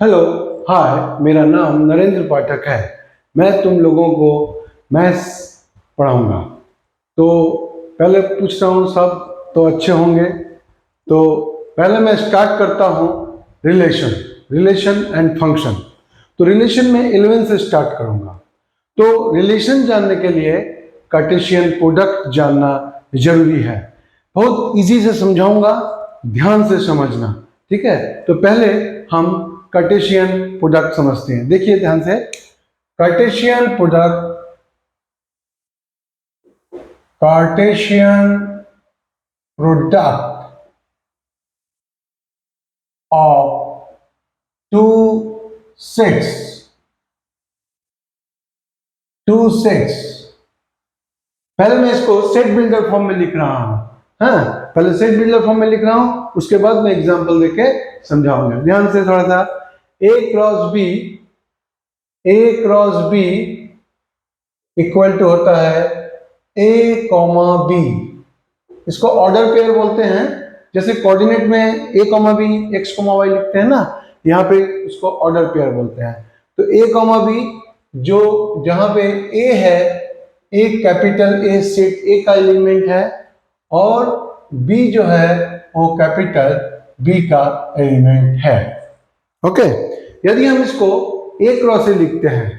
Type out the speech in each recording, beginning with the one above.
Hello, हाय, मेरा नाम नरेंद्र पाठक है। मैं तुम लोगों को मैथ्स पढ़ाऊंगा। तो पहले पूछ रहा हूँ, सब तो अच्छे होंगे। तो पहले मैं स्टार्ट करता हूँ रिलेशन एंड फंक्शन। तो रिलेशन में 11 से स्टार्ट करूँगा। तो रिलेशन जानने के लिए कार्टेशियन प्रोडक्ट जानना जरूरी है। बहुत इजी से समझाऊंगा, ध्यान से समझना, ठीक है। तो पहले हम कार्टेशियन प्रोडक्ट समझते हैं। देखिए ध्यान से, Cartesian product of two sets. पहले मैं इसको सेट बिल्डर फॉर्म में लिख रहा हूं। हाँ, पहले सेट बिल्डर फॉर्म में लिख रहा हूं, उसके बाद मैं एग्जांपल देके समझाऊंगा। ध्यान से थोड़ा सा, A cross B equal to होता है ए कॉमा बी। इसको ऑर्डर पेयर बोलते हैं। जैसे कोऑर्डिनेट में A comma B X comma Y लिखते हैं ना, यहाँ पे उसको ऑर्डर पेयर बोलते हैं। तो ए कॉमा बी, जो जहां पे ए है, ए कैपिटल ए सेट ए का एलिमेंट है, और बी जो है वो कैपिटल बी का एलिमेंट है। ओके, यदि हम इसको ए क्रॉस से लिखते हैं,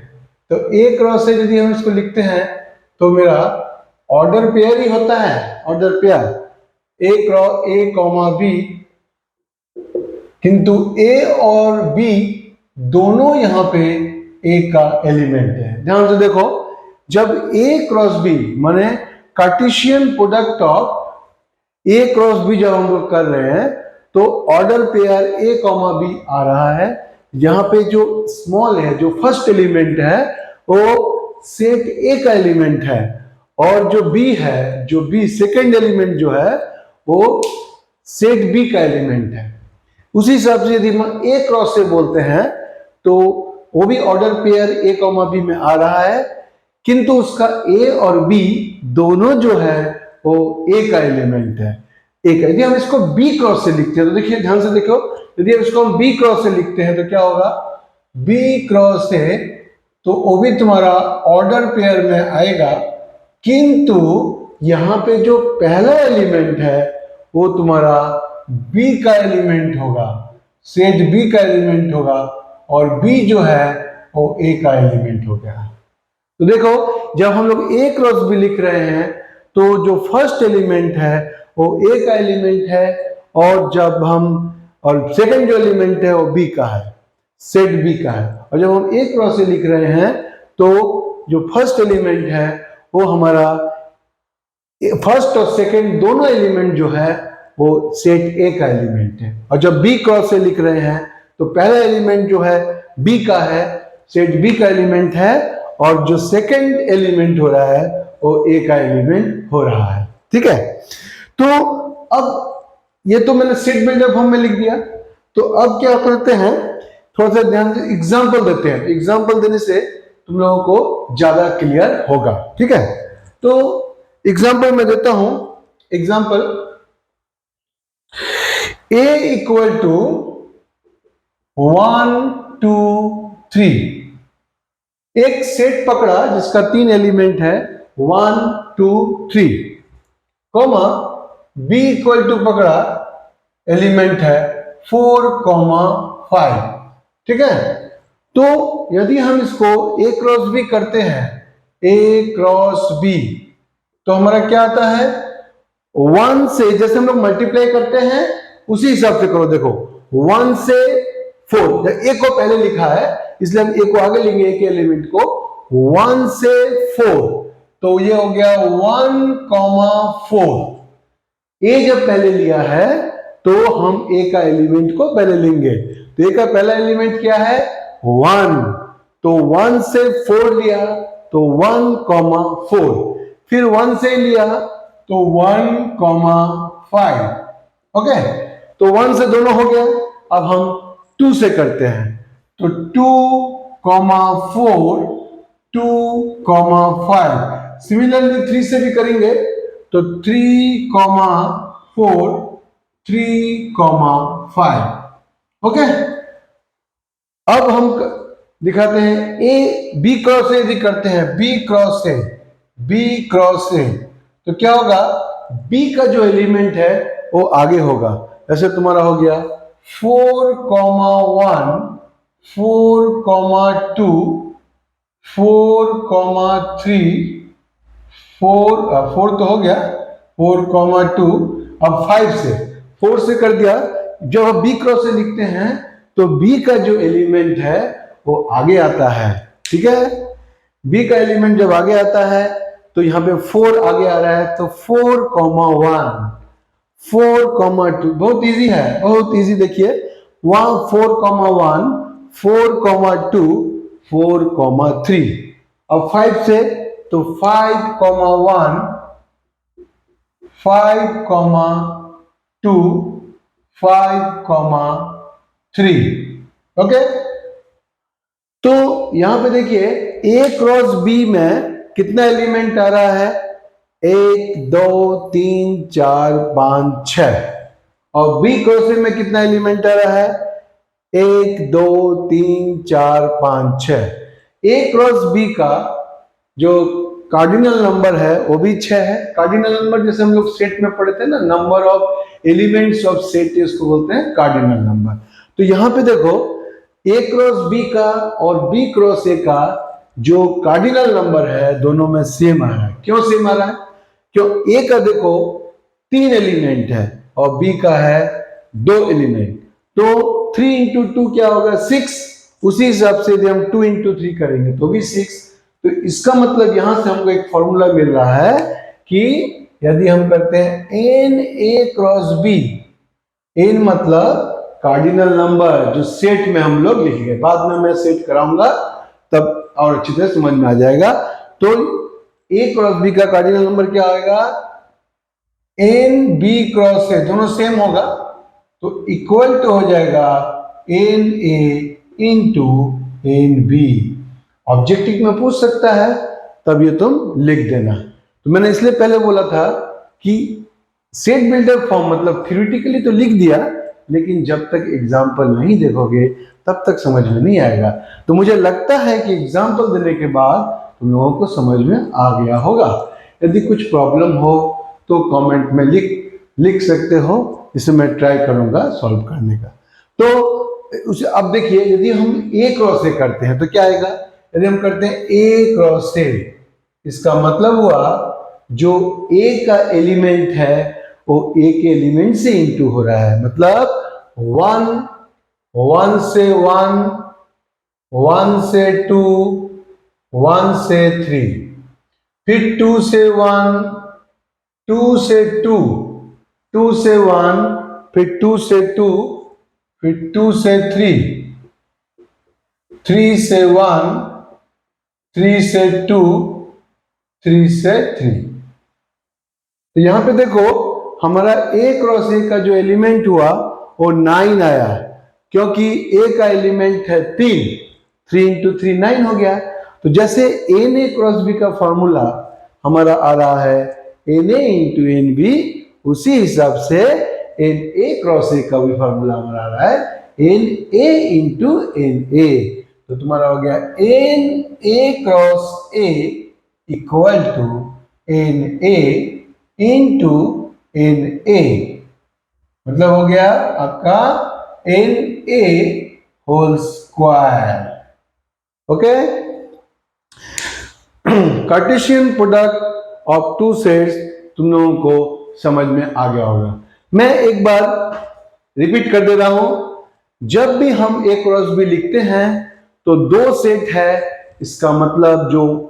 तो ए क्रॉस से यदि हम इसको लिखते हैं तो मेरा ऑर्डर पेयर ही होता है, order pair A comma B. किंतु ए और बी दोनों यहां पे ए का एलिमेंट है। ध्यान से देखो, जब ए क्रॉस बी माने Cartesian product of A cross B जब हम लोग कर रहे हैं, तो order pair A comma B आ रहा है। यहाँ पे जो स्मॉल है, जो फर्स्ट एलिमेंट है, वो सेट ए का एलिमेंट है, और जो बी है, जो बी सेकेंड एलिमेंट जो है, वो सेट बी का एलिमेंट है। उसी हिसाब से यदि हम ए क्रॉस से बोलते हैं, तो वो भी order pair A comma B में आ रहा है, किंतु उसका ए और बी दोनों जो है वो ए का एलिमेंट है। एक यदि हम इसको बी क्रॉस से लिखते हैं, तो देखिए ध्यान से देखो, यदि हम इसको बी क्रॉस से लिखते हैं तो क्या होगा, बी क्रॉस से, तो वो भी तुम्हारा ऑर्डर पेयर में आएगा, किंतु यहां पे जो पहला एलिमेंट है वो तुम्हारा बी का एलिमेंट होगा, सेट बी का एलिमेंट होगा, और बी जो है वो ए का एलिमेंट हो गया। तो देखो, जब हम लोग ए क्रॉस बी लिख रहे हैं, तो जो फर्स्ट एलिमेंट है वो ए का एलिमेंट है, और सेकंड जो एलिमेंट है वो बी का है, सेट बी का है। और जब हम ए क्रॉस से लिख रहे हैं, तो जो फर्स्ट एलिमेंट है वो हमारा फर्स्ट और सेकंड दोनों एलिमेंट जो है वो सेट ए का एलिमेंट है। और जब बी क्रॉस से लिख रहे हैं, तो पहला एलिमेंट जो है बी का है, सेट बी का एलिमेंट है, और जो सेकंड एलिमेंट हो रहा है वो ए का एलिमेंट हो रहा है। ठीक है, तो अब ये तो मैंने सेट बिल्डर फॉर्म में लिख दिया। तो अब क्या करते हैं, थोड़ा सा ध्यान से एग्जांपल देते हैं। एग्जांपल देने से तुम लोगों को ज्यादा क्लियर होगा। ठीक है, तो एग्जांपल मैं देता हूं। Example, a equal to 1 2 3। एक सेट पकड़ा जिसका 3 एलिमेंट है, 1 2 3, कॉमा b इक्वल टू पकड़ा, एलिमेंट है 4 5। ठीक है, तो यदि हम इसको a क्रॉस b करते हैं, a क्रॉस b, तो हमारा क्या आता है, 1 से, जैसे हम लोग मल्टीप्लाई करते हैं उसी हिसाब से करो। देखो, 1 से 4, ए को पहले लिखा है इसलिए हम ए को आगे लेंगे, एक एलिमेंट को, 1 से 4, तो ये हो गया 1 4। ए जब पहले लिया है तो हम ए का एलिमेंट को पहले लेंगे। तो ए का पहला एलिमेंट क्या है, 1, तो 1 से 4 लिया तो 1 4, फिर 1 से लिया तो 1 5। ओके, तो 1 से दोनों हो गया। अब हम 2 से करते हैं, तो 2 4 2 5। सिमिलरली 3 से भी करेंगे, तो 3 4 3 5। ओके, अब हम दिखाते हैं ए बी क्रॉस ए यदि करते हैं, B cross A, B cross A, तो क्या होगा, बी का जो एलिमेंट है वो आगे होगा। जैसे तुम्हारा हो गया 4,1, 4,2, 4,3, 4 तो हो गया 4,2। अब 5 से 4 से कर दिया। जब हम बी क्रॉस से लिखते हैं तो बी का जो एलिमेंट है वो आगे आता है, ठीक है। बी का एलिमेंट जब आगे आता है तो यहाँ पे 4 आगे आ रहा है, तो 4,1, 4,2, बहुत इजी है, बहुत इजी। देखिए वहां 4,1, 4,2, 4,3। अब 5 से तो 5,1, 5,2, 5,3। ओके, तो यहां पे देखिए ए क्रॉस बी में कितना एलिमेंट आ रहा है, 1, 2, 3, 4, 5, 6। और बी क्रॉस ए में कितना एलिमेंट आ रहा है, 1, 2, 3, 4, 5, 6। ए क्रॉस बी का जो कार्डिनल नंबर है वो भी 6 है। कार्डिनल नंबर जैसे हम लोग सेट में पढ़े थे ना, number of elements of set, इसको बोलते हैं कार्डिनल नंबर। तो यहां पे देखो ए क्रॉस बी का और बी क्रॉस ए का जो कार्डिनल नंबर है दोनों में सेम आ रहा है। क्यों सेम आ रहा है, क्यों, ए का देखो 3 एलिमेंट है और बी का है 2 एलिमेंट, तो 3 इंटू 2 क्या होगा, 6। उसी हिसाब से यदि हम 2 इंटू 3 करेंगे तो भी 6। तो इसका मतलब यहां से हमको एक फॉर्मूला मिल रहा है कि यदि हम करते हैं n A cross B, n मतलब कार्डिनल नंबर जो सेट में हम लोग लिखेंगे, बाद में मैं सेट कराऊंगा तब और अच्छी तरह समझ में आ जाएगा। तो ए क्रॉस बी का कार्डिनल नंबर क्या आएगा, एन बी क्रॉस ए, दोनों सेम होगा तो इक्वल टू हो जाएगा n A into n B. Objective में पूछ सकता है तब ये तुम लिख देना। तो मैंने इसलिए पहले बोला था कि सेट बिल्डर फॉर्म मतलब थ्योरेटिकली तो लिख दिया, लेकिन जब तक एग्जाम्पल नहीं देखोगे तब तक समझ में नहीं आएगा। तो मुझे लगता है कि एग्जाम्पल देने के बाद तुम लोगों को समझ में आ गया होगा। यदि कुछ प्रॉब्लम हो तो कमेंट में लिख सकते हो, इसे मैं ट्राई करूंगा सॉल्व करने का। तो उसे अब देखिए यदि हम ए क्रॉस ए करते हैं तो क्या आएगा, यदि हम करते हैं ए क्रॉस ए, इसका मतलब हुआ जो ए का एलिमेंट है वो ए के एलिमेंट से इंटू हो रहा है, मतलब 1, 1 से 1, 1 से 2, 1 से 3, फिर 2 से 1, 2 से 2, 2 से 1, फिर 2 से 2, फिर 2 से 3, 3 से 1, 3 से 2, 3 से 3। तो यहां पे देखो हमारा ए क्रॉस ए का जो एलिमेंट हुआ वो 9 आया, क्योंकि ए का एलिमेंट है 3, 3 इंटू 3 9 हो गया। तो जैसे एन ए क्रॉस बी का फॉर्मूला हमारा आ रहा है n A into n B, उसी हिसाब से एन ए क्रॉस ए का भी फॉर्मूला हमारा आ रहा है n A into n A. तो तुम्हारा हो गया n A cross A equal to n A into n A, मतलब हो गया आपका n A whole square. Okay, Cartesian product of two sets तुम लोगों को समझ में आ गया होगा। मैं एक बार रिपीट कर दे रहा हूं, जब भी हम ए क्रॉस बी लिखते हैं तो 2 सेट है, इसका मतलब जो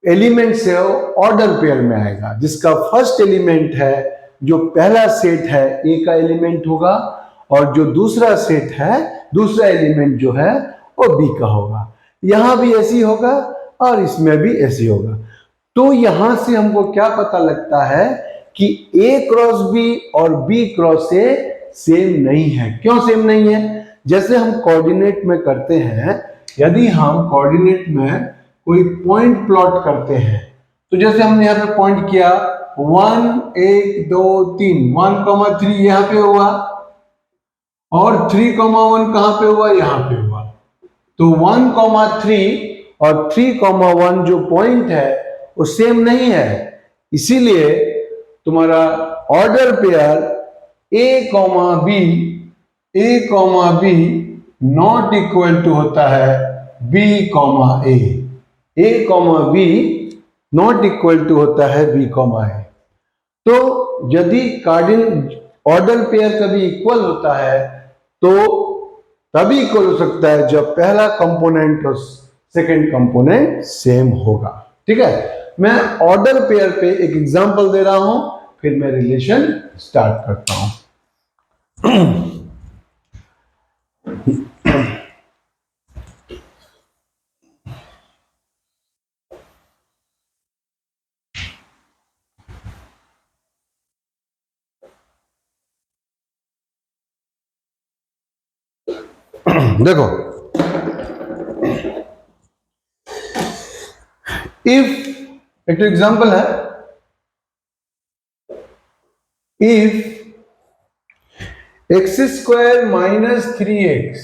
एलिमेंट्स है वो ऑर्डर पेयर में आएगा। जिसका फर्स्ट एलिमेंट है, जो पहला सेट है ए का एलिमेंट होगा, और जो दूसरा सेट है दूसरा एलिमेंट जो है वो बी का होगा। यहां भी ऐसी होगा और इसमें भी ऐसी होगा। तो यहां से हमको क्या पता लगता है कि ए क्रॉस बी और बी क्रॉस ए सेम नहीं है। क्यों सेम नहीं है, जैसे हम कोऑर्डिनेट में करते हैं, यदि हम कोऑर्डिनेट में कोई पॉइंट प्लॉट करते हैं, तो जैसे हमने यहाँ पे पॉइंट किया 1 1 2 3, 1,3 यहाँ पे हुआ और 3,1 कहां पे हुआ, यहाँ पे हुआ। तो 1,3 और 3,1 जो पॉइंट है वो सेम नहीं है, इसीलिए तुम्हारा order pair A, B not equal to होता है B, A, B not equal to होता है B, A। तो यदि कार्डिन ऑर्डर पेयर कभी इक्वल होता है तो तभी इक्वल हो सकता है जब पहला कंपोनेंट और सेकंड कंपोनेंट सेम होगा। ठीक है, मैं ऑर्डर पेयर पे एक एग्जांपल दे रहा हूं, फिर मैं रिलेशन स्टार्ट करता हूं। देखो, इफ एक एग्जांपल है, if x² minus 3x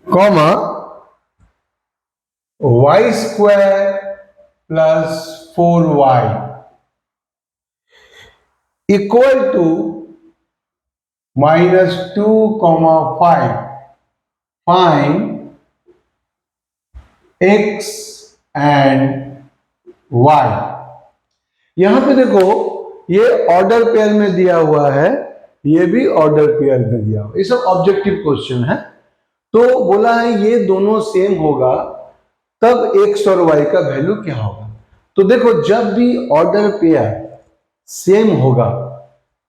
comma y² plus 4y equal to -2,5 find x and y। यहां पे देखो, ये ऑर्डर पेयर में दिया हुआ है, ये भी ऑर्डर पेयर में दिया हुआ है, ये सब ऑब्जेक्टिव क्वेश्चन है। तो बोला है ये दोनों सेम होगा तब x और y का वैल्यू क्या होगा। तो देखो, जब भी ऑर्डर पेयर सेम होगा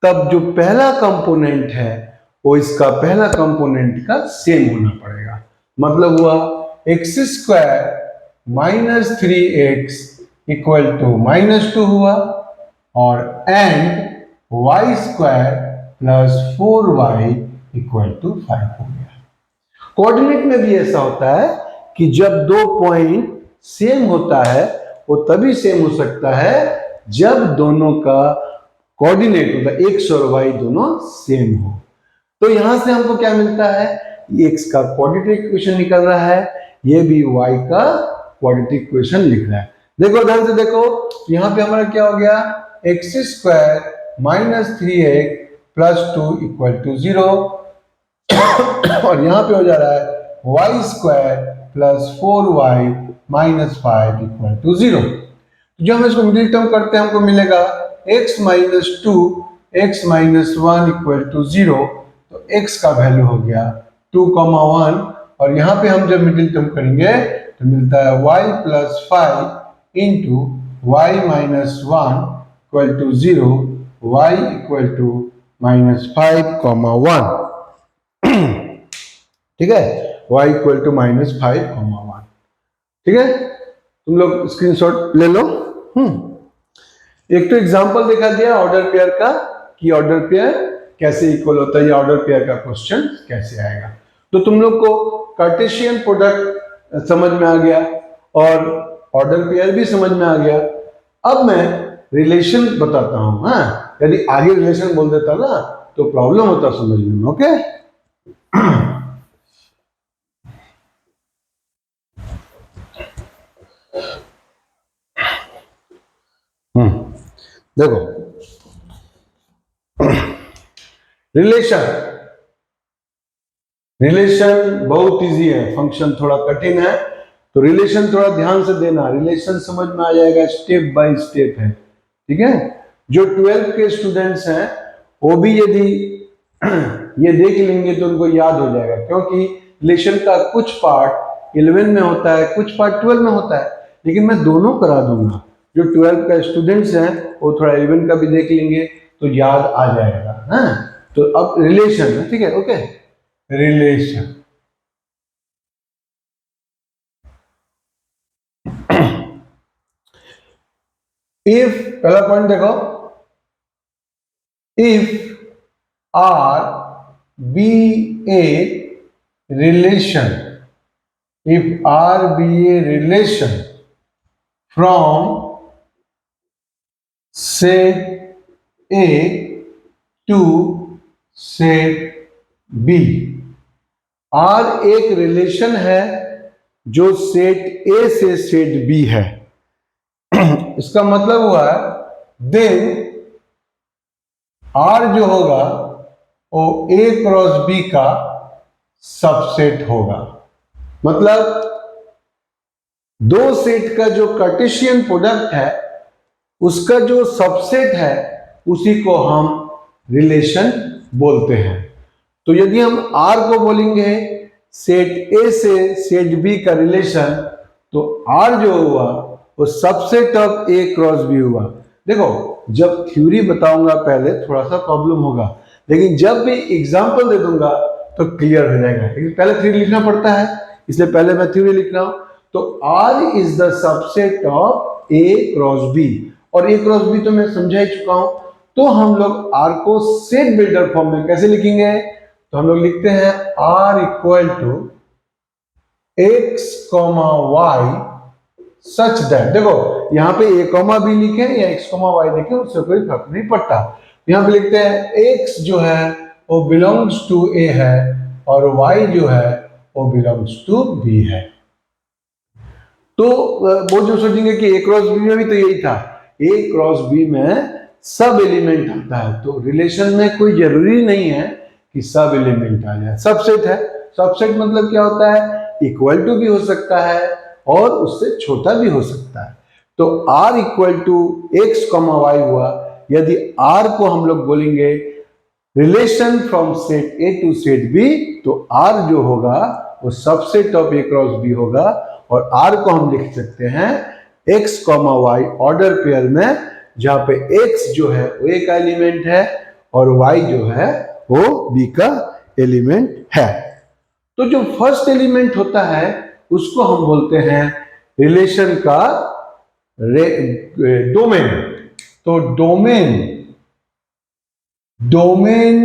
तब जो पहला कंपोनेंट है वो इसका पहला कंपोनेंट का सेम होना पड़ेगा। मतलब हुआ x² minus 3x equal to -2 हुआ, और and y² plus 4y equal to 5 हो गया। कोऑर्डिनेट में भी ऐसा होता है कि जब दो पॉइंट सेम होता है वो तभी सेम हो सकता है जब दोनों का कोऑर्डिनेट मतलब x और y दोनों सेम हो। तो यहां से हमको क्या मिलता है, x का क्वाड्रेटिक इक्वेशन निकल रहा है, ये भी y का क्वाड्रेटिक इक्वेशन लिख रहा है। देखो ध्यान से देखो, यहां पे हमारा क्या हो गया, x² minus 3x plus 2 equal to 0, और यहां पे हो जा रहा है y² plus 4y minus 5 equal to 0। जो हम इसको मिडिल टर्म करते हैं हमको मिलेगा x minus 2 x minus 1 equal to 0। तो x का वैल्यू हो गया 2,1, और यहां पे हम जब मिडिल टर्म करेंगे तो मिलता है y plus 5 into y minus 1 equal to 0, y equal to -5,1। ठीक है, y इक्वल टू -5,1। ठीक है, तुम लोग स्क्रीनशॉट ले लो। एक तो एग्जांपल दिखा दिया ऑर्डर पेयर का कि ऑर्डर पेयर कैसे इक्वल होता है या ऑर्डर पेयर का क्वेश्चन कैसे आएगा। तो तुम लोग को कार्टेशियन प्रोडक्ट समझ में आ गया और ऑर्डर पेयर भी समझ में आ गया। अब मैं रिलेशन बताता हूं। हाँ, यदि आगे रिलेशन बोल देता ना तो प्रॉब्लम होता समझने में। ओके, देखो रिलेशन, रिलेशन बहुत इजी है, फंक्शन थोड़ा कठिन है, तो रिलेशन थोड़ा ध्यान से देना, रिलेशन समझ में आ जाएगा, स्टेप बाय स्टेप है। ठीक है, जो 12th के स्टूडेंट्स हैं वो भी यदि ये देख लेंगे तो उनको याद हो जाएगा, क्योंकि रिलेशन का कुछ पार्ट 11 में होता है, कुछ पार्ट 12 में होता है, लेकिन मैं दोनों करा दूंगा। जो 12th का स्टूडेंट्स हैं वो थोड़ा 11 का भी देख लेंगे तो याद आ जाएगा। हाँ, तो अब रिलेशन है, ठीक है, ओके, रिलेशन। इफ पहला पॉइंट देखो, if R be a relation, if R be a relation from set A to set B, R एक रिलेशन है जो सेट ए से सेट बी है। इसका मतलब हुआ देन आर जो होगा वो ए क्रॉस बी का सबसेट होगा। मतलब दो सेट का जो कार्टेशियन प्रोडक्ट है उसका जो सबसेट है उसी को हम रिलेशन बोलते हैं। तो यदि हम आर को बोलेंगे सेट ए से सेट बी का रिलेशन, तो आर जो हुआ वो subset of A cross B हुआ। देखो जब थ्योरी बताऊंगा पहले थोड़ा सा प्रॉब्लम होगा, लेकिन जब भी एग्जांपल दे दूंगा तो क्लियर हो जाएगा। लेकिन पहले थ्योरी लिखना पड़ता है, इसलिए पहले मैं थ्योरी लिख रहा हूं। तो R is the subset of A cross B, और ए क्रॉस बी तो मैं समझा ही चुका हूं। तो हम लोग आर को सेट बिल्डर फॉर्म में कैसे लिखेंगे? तो हम लोग लिखते हैं R equal to x comma y such that, देखो यहां पे ए कॉमा बी लिखे या एक्स कॉमा वाई लिखे उससे कोई फर्क नहीं पड़ता। यहां पे लिखते हैं एक्स जो है वो बिलोंग्स टू ए है और वाई जो है वो बिलोंग्स टू बी है। तो वो जो सोचेंगे कि ए क्रॉस बी में भी तो यही था, ए क्रॉस बी में सब एलिमेंट आता है, तो रिलेशन में कोई जरूरी नहीं है कि सब एलिमेंट आ जाए। सबसेट है, सबसेट मतलब क्या होता है? इक्वल टू भी हो सकता है और उससे छोटा भी हो सकता है। तो r equal to x comma y हुआ। यदि r को हम लोग बोलेंगे relation from set A to set B, तो r जो होगा वो subset of A cross B होगा, और r को हम लिख सकते हैं x comma y order pair में, जहां पे x जो है वो ए का एलिमेंट है और y जो है वो b का एलिमेंट है। तो जो फर्स्ट एलिमेंट होता है उसको हम बोलते हैं रिलेशन का डोमेन। तो डोमेन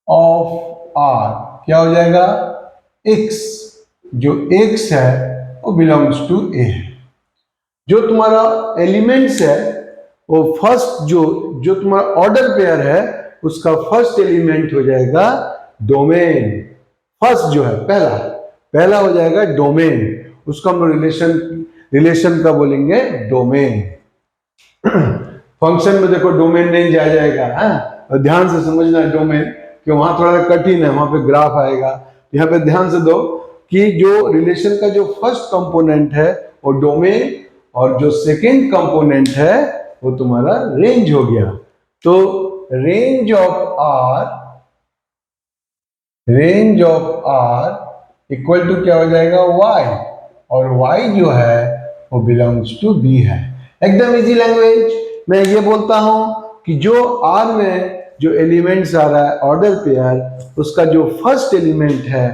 ऑफ आर क्या हो जाएगा? एक्स, जो एक्स है वो बिलोंग्स टू ए है। जो तुम्हारा एलिमेंट्स है वो फर्स्ट जो तुम्हारा ऑर्डर पेयर है उसका फर्स्ट एलिमेंट हो जाएगा डोमेन। फर्स्ट जो है पहला हो जाएगा डोमेन, उसको हम रिलेशन का बोलेंगे डोमेन। फंक्शन में देखो डोमेन रेंज आ जाएगा, और ध्यान से समझना डोमेन, कि वहां थोड़ा कठिन है, वहां पे ग्राफ आएगा। यहाँ पे ध्यान से दो कि जो रिलेशन का जो फर्स्ट कंपोनेंट है वो डोमेन, और जो सेकेंड कंपोनेंट है वो तुम्हारा रेंज हो गया। तो range of R equal to क्या हो जाएगा? y, और y जो है वो बिलोंग्स टू b है। एकदम इजी लैंग्वेज। मैं ये बोलता हूं कि जो r में जो एलिमेंट्स आ रहा है ऑर्डर पेयर, उसका जो फर्स्ट एलिमेंट है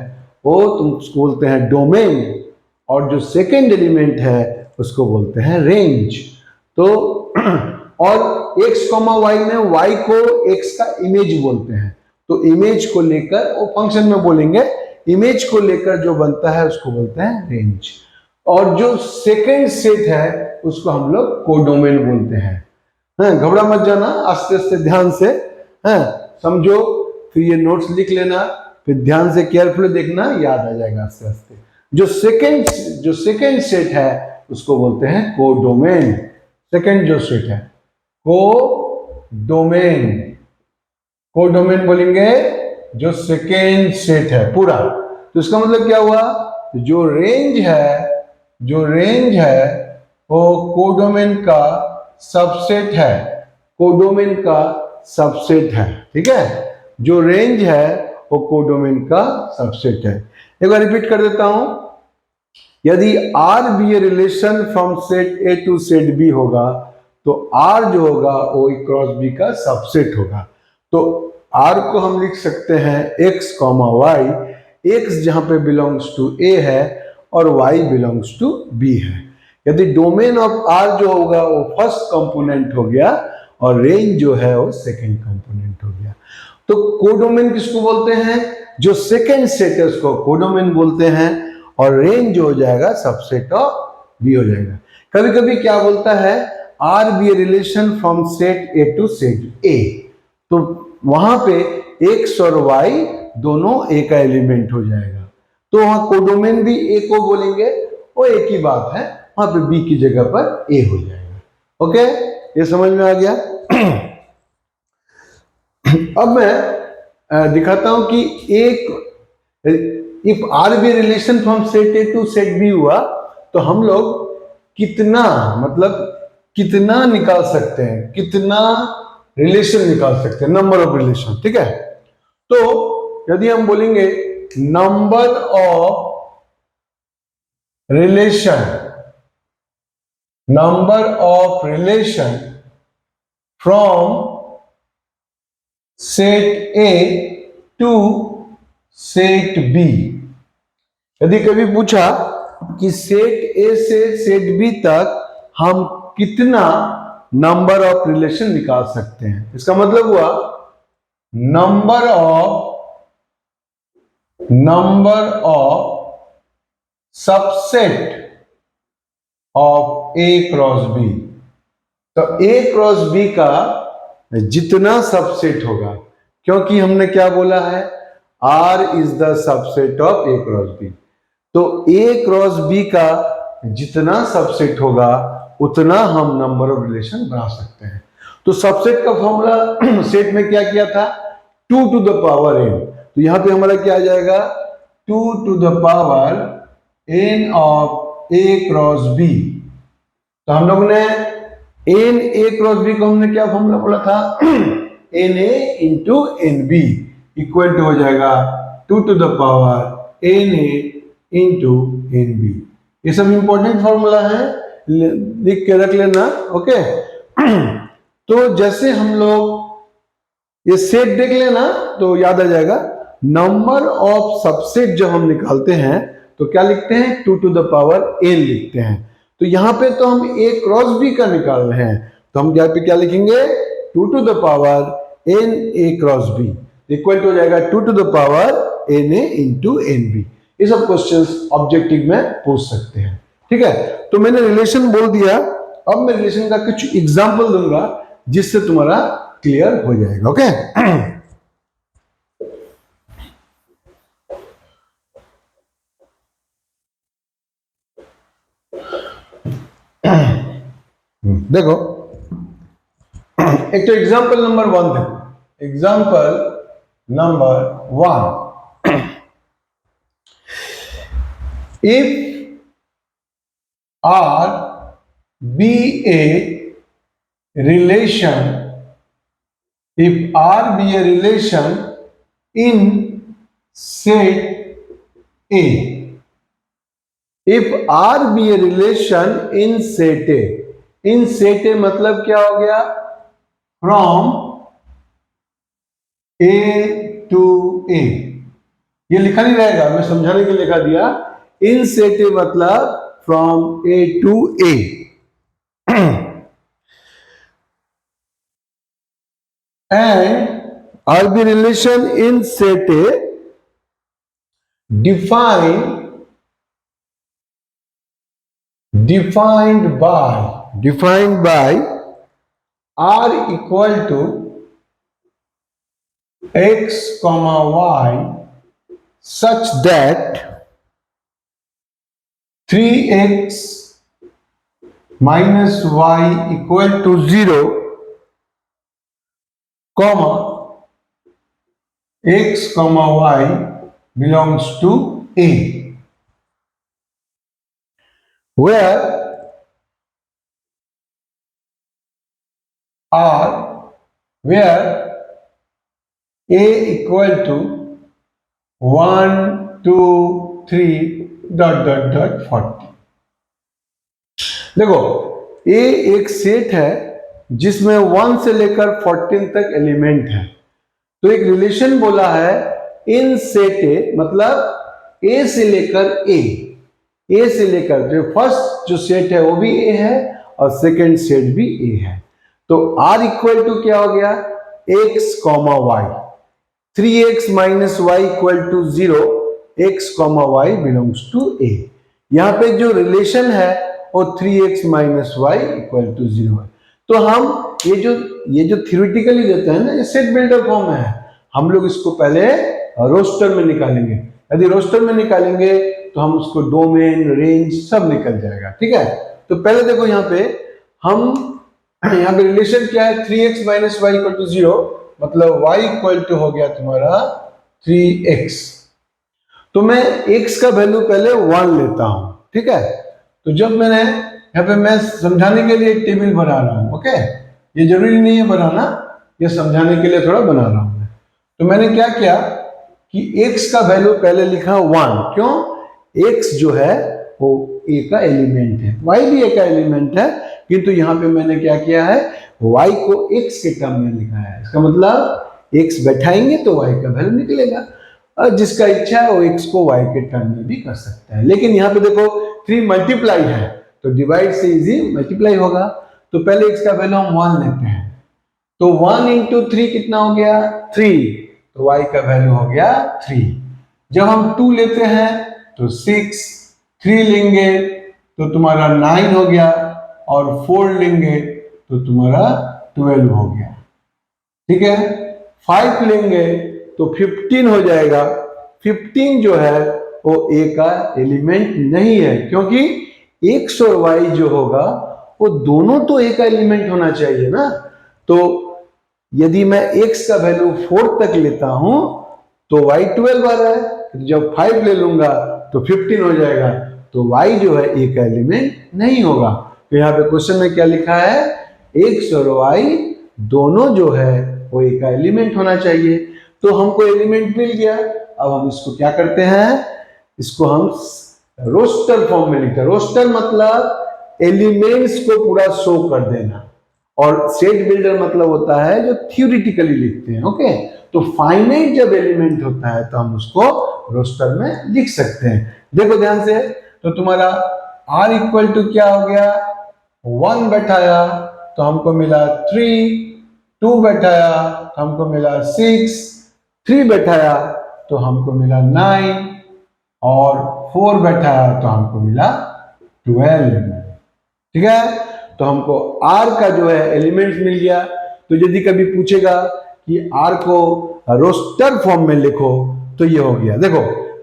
वो तुम उसको बोलते हैं डोमेन, और जो सेकेंड एलिमेंट है उसको बोलते हैं रेंज। तो और x कॉमा वाई में y को x का इमेज बोलते हैं, तो इमेज को लेकर वो फंक्शन में बोलेंगे, इमेज को लेकर जो बनता है उसको बोलते हैं रेंज। और जो सेकेंड सेट है उसको हम लोग कोडोमेन बोलते हैं। घबरा मत जाना, आस्ते आस्ते ध्यान से समझो, फिर ये नोट्स लिख लेना, फिर ध्यान से केयरफुली देखना, याद आ जाएगा आस्ते आस्ते। जो सेकेंड सेट है उसको बोलते हैं कोडोमेन। सेकेंड जो सेट है कोडोमेन बोलेंगे जो सेकेंड सेट है पूरा। तो इसका मतलब क्या हुआ? जो रेंज है वो कोडोमेन का सबसेट है, कोडोमेन का सबसेट है। ठीक है, जो रेंज है वो कोडोमेन का सबसेट है। एक बार रिपीट कर देता हूं, यदि R be a relation from set A to set B होगा तो आर जो होगा वो क्रॉस बी का सबसेट होगा। तो आर को हम लिख सकते हैं एक्स कॉमा वाई, एक्स जहां पे बिलोंग्स टू ए है और वाई बिलोंग्स टू बी है। यदि डोमेन ऑफ आर जो होगा वो फर्स्ट कंपोनेंट हो गया और रेंज जो है वो सेकंड कंपोनेंट हो गया। तो कोडोमेन किसको बोलते हैं? जो सेकंड सेट है उसको कोडोमेन बोलते हैं, और रेंज जो हो जाएगा सबसेट ऑफ बी हो जाएगा। कभी कभी क्या बोलता है? R be a relation from set A to set A, तो वहां पे एक्स और वाई दोनों ए का एलिमेंट हो जाएगा। तो वहां कोडोमेन भी ए को बोलेंगे, वो एक ही बात है, वहां पे बी की जगह पर ए हो जाएगा। ओके, ये समझ में आ गया। अब मैं दिखाता हूं कि एक if R be relation from set A to set B हुआ तो हम लोग कितना, मतलब कितना निकाल सकते हैं, कितना रिलेशन निकाल सकते हैं, नंबर ऑफ रिलेशन। ठीक है, तो यदि हम बोलेंगे number of relation, number of relation from set A to set B. यदि कभी पूछा कि सेट ए से सेट बी तक हम कितना नंबर ऑफ रिलेशन निकाल सकते हैं, इसका मतलब हुआ number of subset of A cross B. तो ए क्रॉस बी का जितना सबसेट होगा, क्योंकि हमने क्या बोला है, R is the subset of A cross B, तो ए क्रॉस बी का जितना सबसेट होगा उतना हम नंबर ऑफ रिलेशन बना सकते हैं। तो सबसेट का फॉर्मूला सेट में क्या किया था, 2 टू द पावर n, तो यहां पे हमारा क्या आ जाएगा, 2 to the power n of A cross B. तो हम लोग ने एन ए क्रॉस बी को हमने क्या फॉर्मूला बोला था, n A into n B equal to हो जाएगा 2 to the power n A into n B. ये सब इंपॉर्टेंट फॉर्मूला है, लिख के रख लेना। ओके, तो जैसे हम लोग ये सेट देख लेना तो याद आ जाएगा, नंबर ऑफ सबसेट जब हम निकालते हैं तो क्या लिखते हैं, 2 टू द पावर एन लिखते हैं। तो यहां पे तो हम ए क्रॉस बी का निकाल रहे हैं, तो हम यहाँ पे क्या लिखेंगे, 2 to the power n A cross B equal to हो जाएगा 2 to the power n A into n B. ये सब क्वेश्चंस ऑब्जेक्टिव में पूछ सकते हैं। ठीक है, तो मैंने रिलेशन बोल दिया, अब मैं रिलेशन का कुछ एग्जाम्पल दूंगा जिससे तुम्हारा क्लियर हो जाएगा। ओके, देखो एक तो एग्जाम्पल नंबर 1 देखो, example number 1, if R be a relation, if R be a relation in set A, if R be a relation in set A, in set A मतलब क्या हो गया, from A to A, ये लिखा नहीं रहेगा, मैं समझाने के लिए लिखा दिया, in set A मतलब from A to A। And RB relation in set A defined by R equal to x comma y such that 3x minus y equal to 0, comma x comma y belongs to A, where A equal to 1 2 3 .40। देखो A एक set है जिसमें 1 से लेकर 14 तक element है, तो एक रिलेशन बोला है इन सेट ए, मतलब A से लेकर A से लेकर जो फर्स्ट जो सेट है वो भी A है और सेकंड सेट भी A है। तो R इक्वल टू क्या हो गया, x comma y, 3x minus y equal to 0, x comma y belongs to A। यहाँ पे जो रिलेशन है वो 3x minus y equal to 0 है। तो हम ये जो थ्योरेटिकली देते हैं ना, ये सेट बिल्डर फॉर्म है, हम लोग इसको पहले रोस्टर में निकालेंगे। यदि रोस्टर में निकालेंगे तो हम उसको डोमेन, रेंज सब निकल जाएगा, ठीक है। तो पहले देखो यहाँ पे यहाँ पे रिलेशन क्या है, 3x minus y equal to 0, मतलब y इक्वल टू हो गया तुम्हारा 3x। तो मैं x का वैल्यू पहले 1 लेता हूं, ठीक है। तो जब मैंने यहाँ पे, मैं समझाने के लिए एक टेबल बना रहा हूं, ओके, ये जरूरी नहीं है बनाना, ये समझाने के लिए थोड़ा बना रहा हूं मैं। तो मैंने क्या किया कि x का वैल्यू पहले लिखा 1, क्यों, x जो है वो a का एलिमेंट है, y भी a का एलिमेंट है, किंतु यहाँ पे मैंने क्या किया है, y को x के टर्म में लिखा है। इसका मतलब x बैठाएंगे तो y का वैल्यू निकलेगा, और जिसका इच्छा है वो x को y के टर्म में भी कर सकता है। लेकिन यहाँ पे देखो 3 मल्टीप्लाई है तो डिवाइड से इजी मल्टीप्लाई होगा। तो पहले x का वैल्यू हम 1 लेते हैं, तो 1 इंटू 3 कितना हो गया, 3, तो y का वैल्यू हो गया 3। जब हम 2 लेते हैं तो 6, 3 लेंगे तो तुम्हारा 9 हो गया, और 4 लेंगे तो तुम्हारा 12 हो गया, ठीक है। 5 लेंगे तो 15 हो जाएगा। 15 जो है वो a का एलिमेंट नहीं है, क्योंकि x और y जो होगा वो दोनों तो a का एलिमेंट होना चाहिए ना। तो यदि मैं x का वैल्यू 4 तक लेता हूं तो y 12 आ रहा है, तो जब 5 ले लूंगा तो 15 हो जाएगा, तो y जो है a का एलिमेंट नहीं होगा। तो यहाँ पे क्वेश्चन में क्या लिखा है, x और y दोनों जो है वो a का एलिमेंट होना चाहिए। तो हमको एलिमेंट मिल गया। अब हम इसको क्या करते हैं, इसको हम रोस्टर फॉर्म में लिखते हैं। रोस्टर मतलब एलिमेंट्स को पूरा शो कर देना, और सेट बिल्डर मतलब होता है जो थियोरिटिकली लिखते हैं, ओके। तो फाइनाइट जब एलिमेंट होता है तो हम उसको रोस्टर में लिख सकते हैं। देखो ध्यान से, तो तुम्हारा r इक्वल टू क्या हो गया, 1 बैठाया तो हमको मिला 3, 2 बैठाया तो हमको मिला 6, 3 बैठाया तो हमको मिला 9, और 4 बैठाया तो हमको मिला 12, ठीक है। तो हमको r का जो है एलिमेंट मिल गया। तो यदि कभी पूछेगा कि r को रोस्टर फॉर्म में लिखो तो ये हो गया। देखो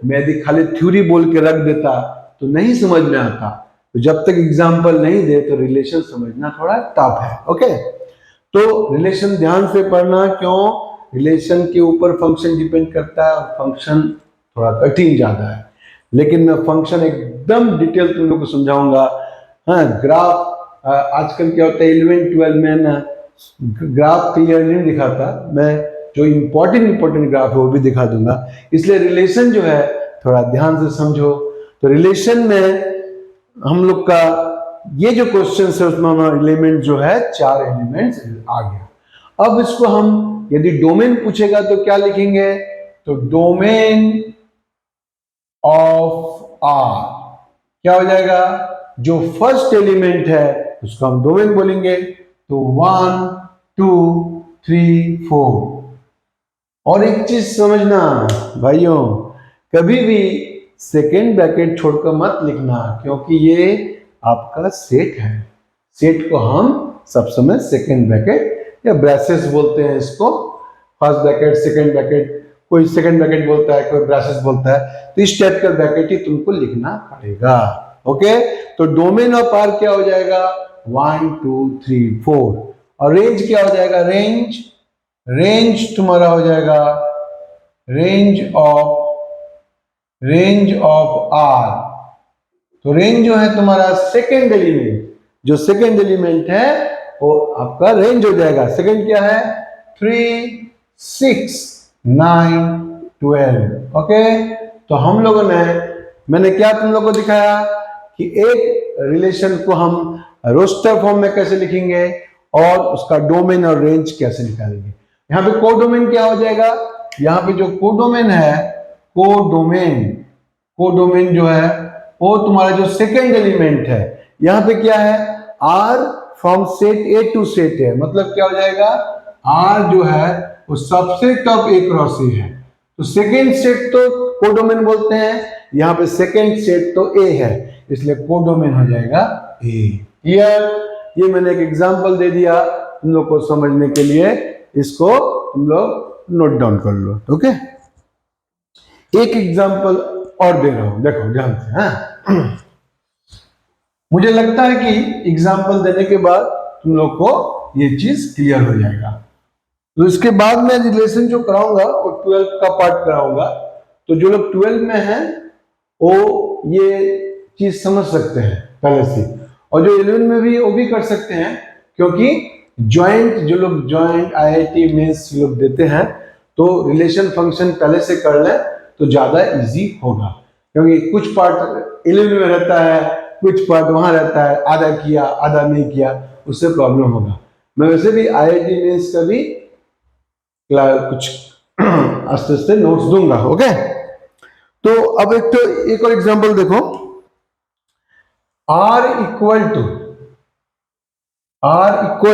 मैं यदि खाली थ्योरी बोल के रख देता तो नहीं समझ में आता, तो जब तक एग्जाम्पल नहीं दे तो रिलेशन समझना थोड़ा टफ है, ओके। तो रिलेशन ध्यान से पढ़ना, क्यों, रिलेशन के ऊपर फंक्शन डिपेंड करता है, और फंक्शन थोड़ा कठिन ज्यादा है, लेकिन मैं फंक्शन एकदम डिटेल तुम लोग को समझाऊंगा। हाँ, ग्राफ आजकल क्या होता है 11-12 में ना ग्राफ क्लियर नहीं दिखाता, मैं जो इंपॉर्टेंट ग्राफ है वो भी दिखा दूंगा। इसलिए रिलेशन जो है थोड़ा ध्यान से समझो। तो रिलेशन में हम लोग का ये जो क्वेश्चन है उसमें एलिमेंट जो है 4 एलिमेंट्स आ गया। अब इसको हम यदि डोमेन पूछेगा तो क्या लिखेंगे, तो डोमेन ऑफ आर क्या हो जाएगा, जो फर्स्ट एलिमेंट है उसको हम डोमेन बोलेंगे। तो 1, 2, 3, 4। और एक चीज समझना भाइयों, कभी भी सेकेंड ब्रैकेट छोड़कर मत लिखना, क्योंकि ये आपका सेट है। सेट को हम सब समय सेकेंड ब्रैकेट या ब्रैसेस बोलते हैं इसको, फर्स्ट ब्रैकेट, सेकेंड ब्रैकेट, कोई सेकेंड ब्रैकेट बोलता है, कोई ब्रैसेस बोलता है। तो इस टाइप का ब्रैकेट ही तुमको लिखना पड़ेगा, ओके। तो डोमेन ऑफ आर क्या हो जाएगा, 1, 2, 3, 4। और रेंज क्या हो जाएगा, रेंज तुम्हारा हो जाएगा रेंज ऑफ आर। तो रेंज जो है तुम्हारा सेकेंड एलिमेंट, जो सेकेंड एलिमेंट है वो आपका रेंज हो जाएगा। सेकेंड क्या है, 3, 6, 9, 12, ओके। तो हम लोगों ने, मैंने क्या तुम लोगों को दिखाया कि एक रिलेशन को हम रोस्टर फॉर्म में कैसे लिखेंगे और उसका डोमेन और रेंज कैसे निकालेंगे। यहाँ पे कोडोमेन क्या हो जाएगा, यहाँ पे जो कोडोमेन है, कोडोमेन जो है वो तुम्हारा जो सेकेंड एलिमेंट है, यहाँ पे क्या है, R from set A to set है, मतलब क्या हो जाएगा, आर जो है वो सबसे टॉप ए क्रॉस ए है। तो सेकेंड सेट तो कोडोमेन बोलते हैं, यहाँ पे सेकेंड सेट तो ए है, इसलिए कोडोमेन हो जाएगा ए। क्लियर, ये मैंने एक एग्जांपल दे दिया तुम लोग को समझने के लिए, इसको तुम लोग नोट डाउन कर लो, ओके। एक एग्जांपल और दे रहा हूं, देखो ध्यान से। हाँ, मुझे लगता है कि एग्जांपल देने के बाद तुम लोग को ये चीज क्लियर हो जाएगा। तो इसके बाद मैं रिलेशन जो कराऊंगा वो 12 का पार्ट कराऊंगा। तो जो लोग 12 में हैं वो ये चीज समझ सकते हैं पहले से, और जो 11 में भी वो भी कर सकते हैं, क्योंकि ज्वाइंट जो लोग ज्वाइंट आईआईटी मेंस लोग देते हैं तो रिलेशन फंक्शन पहले से कर लें तो ज्यादा इजी होगा, क्योंकि कुछ पार्ट 11 में रहता है, कुछ पार्ट वहां रहता है, आधा किया आधा नहीं किया, उससे प्रॉब्लम होगा। मैं वैसे भी आईआईटी मेंस का भी कुछ आस्ते आस्ते नोट्स दूंगा। ओके, तो अब एक और एग्जांपल देखो। r equal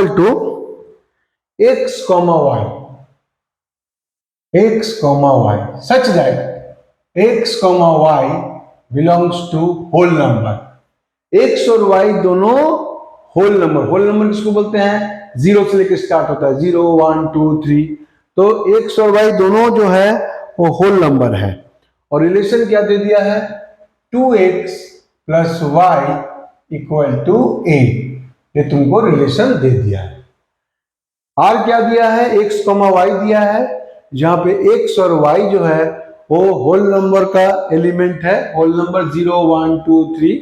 to x comma y such that x comma y belongs to whole number। x और y दोनों होल नंबर किसको बोलते हैं? जीरो से लेकर स्टार्ट होता है, 0 1 2 3। तो x और y दोनों जो है वो होल नंबर है, और रिलेशन क्या दे दिया है? 2x plus y equal to 8। ये तुमको रिलेशन दे दिया है। r क्या दिया है? x कॉमा y दिया है, जहां पे x और y जो है वो होल नंबर का एलिमेंट है, होल नंबर 0 1 2 3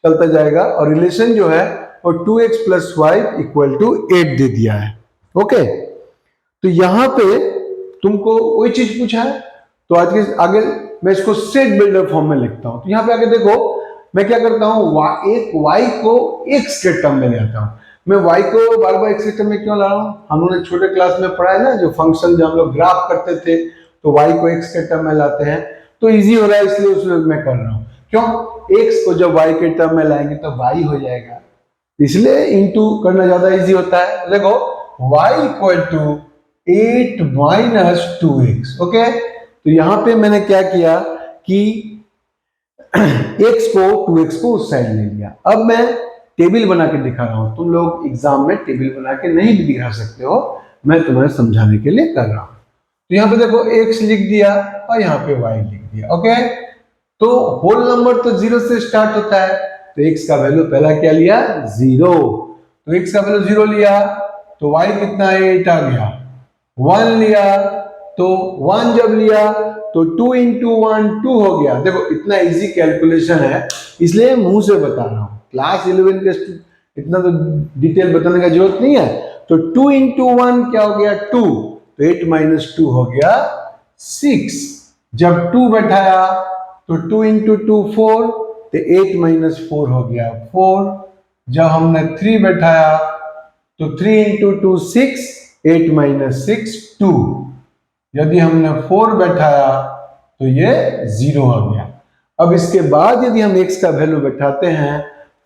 चलता जाएगा, और रिलेशन जो है वो 2x plus y equal to 8 दे दिया है। ओके, तो यहां पे तुमको वही चीज पूछा है, तो आज के आगे मैं इसको सेट बिल्डर फॉर्म में लिखता हूं। तो यहां पे आगे देखो मैं क्या करता हूं, एक y को x के टर्म में ले आता हूं। मैं y को बार बार x के टर्म में क्यों ला रहा हूं? हम लोगों ने छोटे क्लास में पढ़ा है ना, जो फंक्शन जो हम लोग ग्राफ करते थे तो y को x के टर्म में लाते हैं, तो इजी हो रहा है इसलिए उसमें मैं कर रहा हूं। क्यों? x को जब y के टर्म में लाएंगे तो y हो जाएगा, इसलिए इनटू करना ज्यादा इजी होता है। देखो y equal to 8 minus 2x। Okay, तो यहां पे मैंने क्या किया कि x को 2x को उस साइड ले लिया। अब मैं टेबल बना के दिखा रहा हूं, तुम लोग एग्जाम में टेबल बना के नहीं भी दिखा सकते हो, मैं तुम्हें समझाने के लिए कर रहा हूं। तो यहां पे देखो x लिख दिया और यहां पे y लिख दिया। ओके, तो होल नंबर तो 0 से स्टार्ट होता है, तो x का वैल्यू पहला क्या लिया? 0। तो x का वैल्यू 0 लिया तो y कितना है? 8 आ गया। 1 लिया तो 1 जब लिया तो 2 इंटू 1 2 हो गया। देखो इतना इजी कैलकुलेशन है, इसलिए मुंह से बता रहा हूं, क्लास 11 के इतना तो डिटेल बताने का जरूरत नहीं है। तो 2 इंटू 1 क्या हो गया? 2, तो 8 माइनस 2 हो गया 6। जब 2 बैठाया तो 2 इंटू 2 4, तो 8 माइनस 4 हो गया 4। जब हमने 3 बैठाया तो 3 इंटू 2 6, 8 माइनस 6 2। यदि हमने 4 बैठाया तो ये 0 हो गया। अब इसके बाद यदि हम x का वैल्यू बैठाते हैं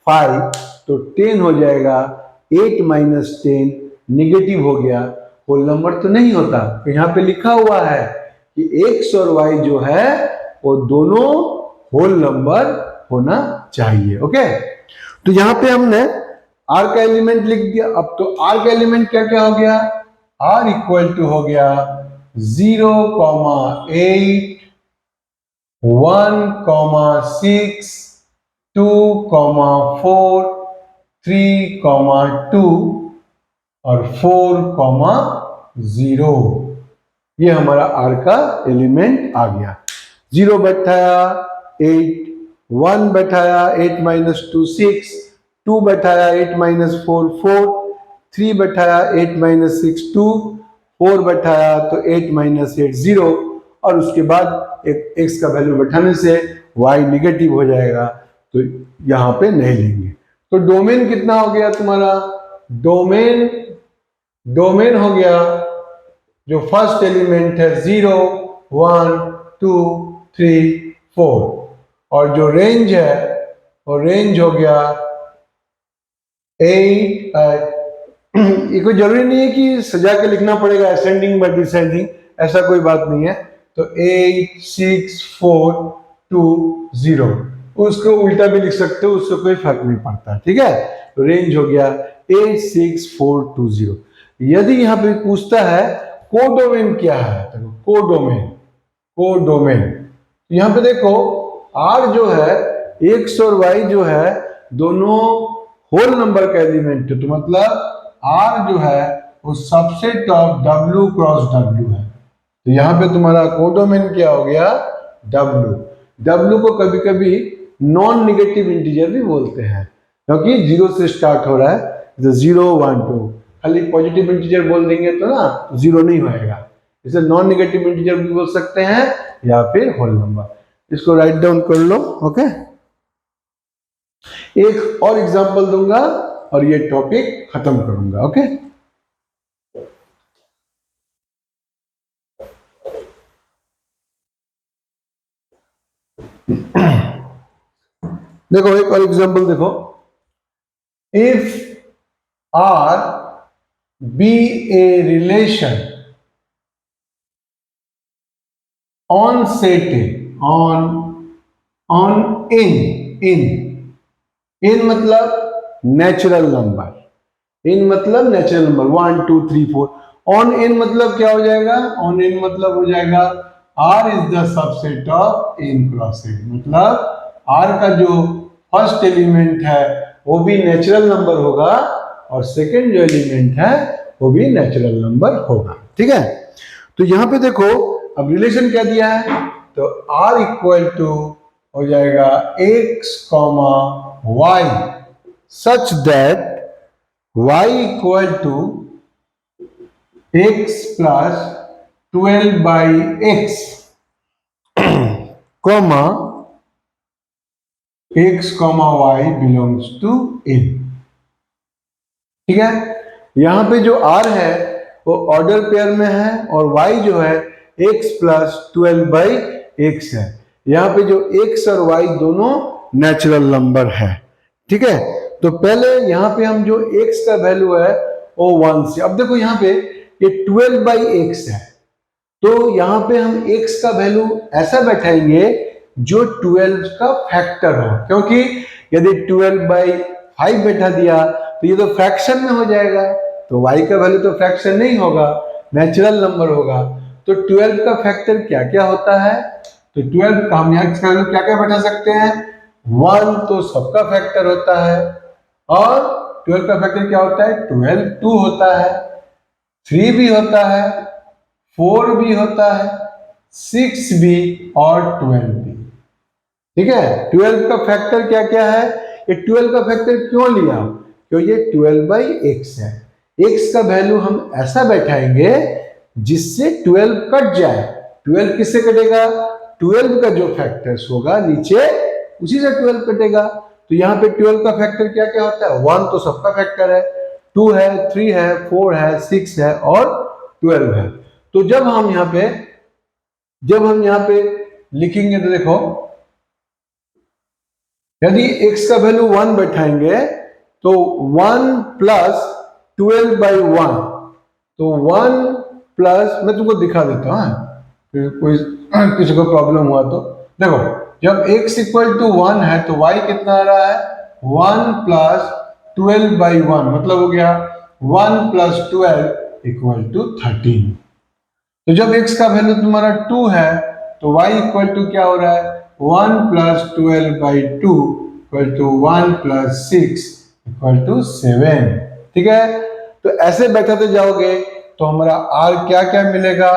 5, तो 10 हो जाएगा। 8 माइनस 10 निगेटिव हो गया, होल नंबर तो नहीं होता। तो यहाँ पे लिखा हुआ है कि x और y जो है वो दोनों होल नंबर होना चाहिए। ओके, तो यहाँ पे हमने r का एलिमेंट लिख दिया। अब तो r का एलिमेंट क्या क्या हो गया? r इक्वल टू हो गया 0, 8, 1, 6, 2, 4, 3, 2 और 4, 0। ये हमारा r का एलिमेंट आ गया। 0 बैठाया 8, 1 बैठाया 8 माइनस 2 6, 2 बैठाया 8 माइनस 4 4, 3 बैठाया 8 माइनस 6 2, 4 बैठाया तो 8 माइनस 8 0, और उसके बाद एक x का वैल्यू बैठाने से y निगेटिव हो जाएगा, तो यहां पे नहीं लेंगे। तो डोमेन कितना हो गया तुम्हारा? डोमेन हो गया जो फर्स्ट एलिमेंट है 0 1 2 3 4, और जो रेंज है वो रेंज हो गया 8। ये कोई जरूरी नहीं है कि सजा के लिखना पड़ेगा असेंडिंग बाय डिसेंडिंग, ऐसा कोई बात नहीं है। तो 8 6 4 2 0, उसको उल्टा भी लिख सकते हो, उससे कोई फर्क नहीं पड़ता। ठीक है, तो रेंज हो गया 8 6 4 2 0। यदि यहां पे पूछता है कोडोमेन क्या है, तो कोडोमेन यहाँ पे देखो r जो है x और y जो है दोनों होल नंबर का एलिमेंट है, तो मतलब r जो है वो subset of w cross w है। तो यहाँ पे तुम्हारा कोडोमेन क्या हो गया, w। w को कभी कभी नॉन निगेटिव इंटीजर भी बोलते हैं, क्योंकि जीरो से स्टार्ट हो रहा है, तो 0 1 2। खाली पॉजिटिव इंटीजर बोल देंगे तो ना जीरो नहीं होएगा, इसे नॉन निगेटिव इंटीजर भी बोल सकते हैं या फिर होल नंबर। इसको राइट डाउन कर लो। ओके, एक और एग्जांपल दूंगा और ये टॉपिक खत्म करूंगा। ओके, देखो एक और एग्जांपल देखो, if R be a relation on set A, on in मतलब नेचुरल नंबर, इन मतलब नेचुरल नंबर 1 2 3 4। ऑन इन मतलब क्या हो जाएगा, ऑन इन मतलब हो जाएगा R is the subset of n cross n, मतलब R का जो फर्स्ट एलिमेंट है वो भी नेचुरल नंबर होगा और सेकंड जो एलिमेंट है वो भी नेचुरल नंबर होगा। ठीक है, तो यहां पे देखो अब रिलेशन क्या दिया है, तो R इक्वल टू हो जाएगा x comma y such that y equal to x plus 12 by x comma x comma y belongs to n। ठीक है, यहां पे जो r है वो ऑर्डर पेयर में है और y जो है x प्लस 12 बाई x है। यहां पे जो x और y दोनों नेचुरल नंबर है। ठीक है, तो पहले यहां पे हम जो x का वैल्यू है वो 1 से, अब देखो यहां पे ये 12 बाई x है, तो यहां पे हम x का वैल्यू ऐसा बैठाएंगे जो 12 का फैक्टर हो, क्योंकि यदि 12 बाई 5 बैठा दिया तो ये तो फ्रैक्शन में हो जाएगा, तो y का वैल्यू तो फ्रैक्शन नहीं होगा, नेचुरल नंबर होगा। तो 12 का फैक्टर क्या क्या होता है, तो 12 का हम यहाँ क्या क्या बैठा सकते हैं, 1 तो सबका फैक्टर होता है, और 12 का फैक्टर क्या होता है, 12 2 होता है, 3 भी होता है, 4 भी होता है, 6 भी और 12 भी। ठीक है, 12 का फैक्टर क्या क्या है, ये 12 का फैक्टर क्यों लिया, क्योंकि ये 12 बाई x है। x का वैल्यू हम ऐसा बैठाएंगे जिससे 12 कट जाए। 12 किससे कटेगा, 12 का जो फैक्टर्स होगा नीचे उसी से 12 कटेगा। तो यहाँ पे 12 का फैक्टर क्या क्या होता है, 1 तो सबका फैक्टर है, 2 है, 3 है, 4 है, 6 है और 12 है। तो जब हम यहाँ पे लिखेंगे तो देखो, यदि x का वैल्यू 1 बैठाएंगे तो 1 प्लस 12 बाई 1, तो 1 प्लस, मैं तुमको दिखा देता हूँ फिर कोई किसी को प्रॉब्लम हुआ तो देखो, जब x इक्वल टू 1 है तो y कितना आ रहा है, 1 प्लस 12 बाई 1, मतलब हो गया 1 प्लस 12 इक्वल टू 13। तो जब x का वैल्यू तुम्हारा 2 है तो y इक्वल टू क्या हो रहा है, 1 plus 12 by 2 equal to 1 plus 6 equal to 7। ठीक है, तो ऐसे बैठाते जाओगे तो हमारा r क्या क्या मिलेगा,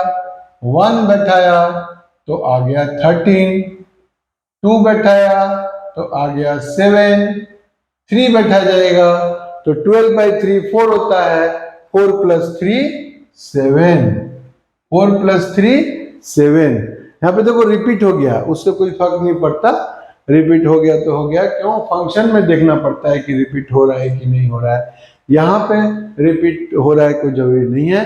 1 बैठाया तो आ गया 13, 2 बैठाया तो आ गया 7, 3 बैठा जाएगा तो 12 बाई 3 4 होता है, 4 प्लस 3 7, 4 प्लस 3 7। यहाँ पे देखो रिपीट हो गया, उससे कोई फर्क नहीं पड़ता, रिपीट हो गया तो हो गया, क्यों, फंक्शन में देखना पड़ता है कि रिपीट हो रहा है कि नहीं हो रहा है। यहाँ पे रिपीट हो रहा है कोई जरूरी नहीं है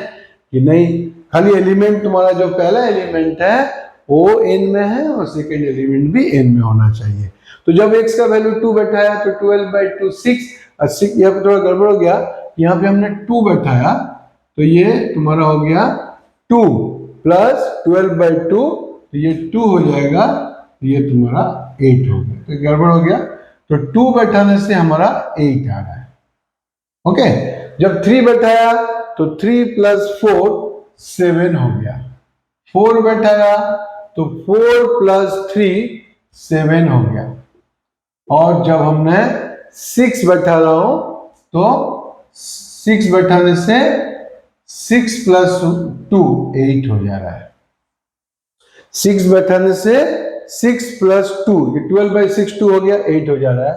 कि नहीं, खाली एलिमेंट तुम्हारा जो पहला एलिमेंट है वो n में है और सेकेंड एलिमेंट भी n में होना चाहिए। तो जब x का वैल्यू 2 बैठाया तो 12 बाई 2 6, यहाँ पे थोड़ा गड़बड़ हो गया, यहाँ पे हमने 2 बैठाया तो ये तुम्हारा हो गया 2 प्लस 12 बाई 2, तो ये 2 हो जाएगा, ये तुम्हारा 8 हो गया, तो गड़बड़ हो गया, तो 2 बैठाने से हमारा 8 आ रहा है। ओके, जब 3 बैठाया तो 3 प्लस 4 7 हो गया, 4 बैठाया तो 4 प्लस 3 7 हो गया। और जब हमने 6 बैठा रहा हूं तो 6 बैठाने से 6 प्लस 2 8 हो जा रहा है। 6 बैठाने से 6 प्लस 2 ये 12/6 2 हो गया, 8 हो जा रहा है।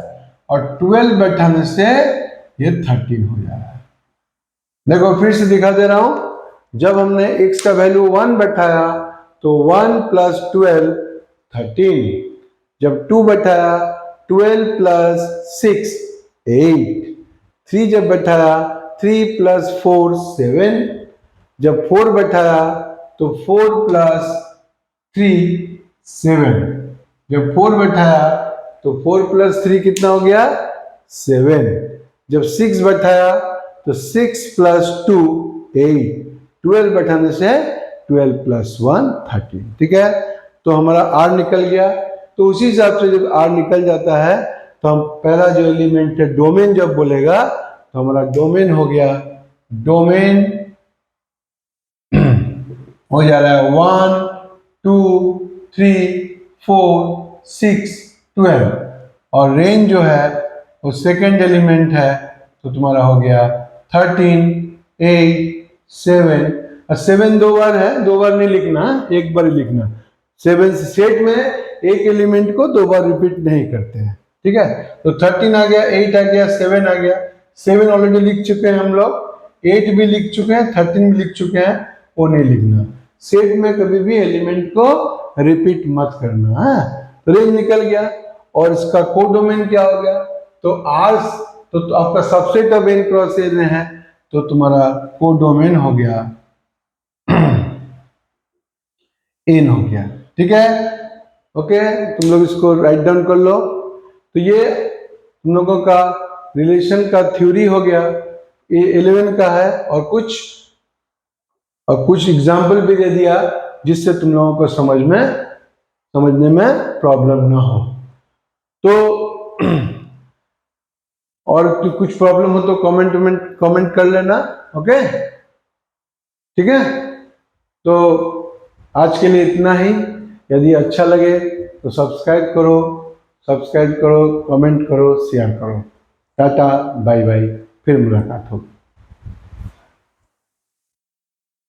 और 12 बैठाने से ये 13 हो जा रहा है। देखो फिर से दिखा दे रहा हूं, जब हमने x का वैल्यू 1 बैठाया तो 1 प्लस 12 13, जब 2 बैठाया 12 प्लस 6 8, 3 जब बैठाया 3 प्लस 4 7, जब 4 बैठाया तो 4 प्लस 3 7, जब 4 बैठाया तो 4 प्लस 3 कितना हो गया 7, जब 6 बैठाया तो 6 प्लस 2 8, 12 बैठाने से 12 प्लस 1 13। ठीक है, तो हमारा r निकल गया। तो उसी हिसाब से जब r निकल जाता है तो हम पहला जो एलिमेंट है डोमेन जब बोलेगा तो हमारा डोमेन हो गया, डोमेन हो जा रहा है 1 2 3 4 6 12, और रेंज जो है वो सेकेंड एलिमेंट है तो तुम्हारा हो गया 13 8 7। 7 दो बार है, दो बार नहीं लिखना, एक बार ही लिखना। 7 सेट में एक एलिमेंट को दो बार रिपीट नहीं करते हैं। ठीक है, तो 13 आ गया, 8 आ गया, 7 आ गया। 7 ऑलरेडी लिख चुके हैं हम लोग, 8 भी लिख चुके हैं, 13 भी लिख चुके हैं, वो नहीं लिखना। सेट में कभी भी एलिमेंट को रिपीट मत करना है। तो रेंज निकल गया। और इसका कोडोमेन क्या हो गया, तो आर तो आपका subset of n cross n है तो तुम्हारा कोडोमेन हो गया n हो गया। ठीक है, ओके, तुम लोग इसको राइट डाउन कर लो। तो ये तुम लोगों का रिलेशन का थ्योरी हो गया, ये 11 का है। और कुछ एग्जाम्पल भी दे दिया जिससे तुम लोगों को समझने में प्रॉब्लम ना हो। तो और कुछ प्रॉब्लम हो तो कमेंट कर लेना। ओके, ठीक है, तो आज के लिए इतना ही। यदि अच्छा लगे तो सब्सक्राइब करो, कमेंट करो, शेयर करो। टाटा बाय बाय, फिर मुलाकात होगी।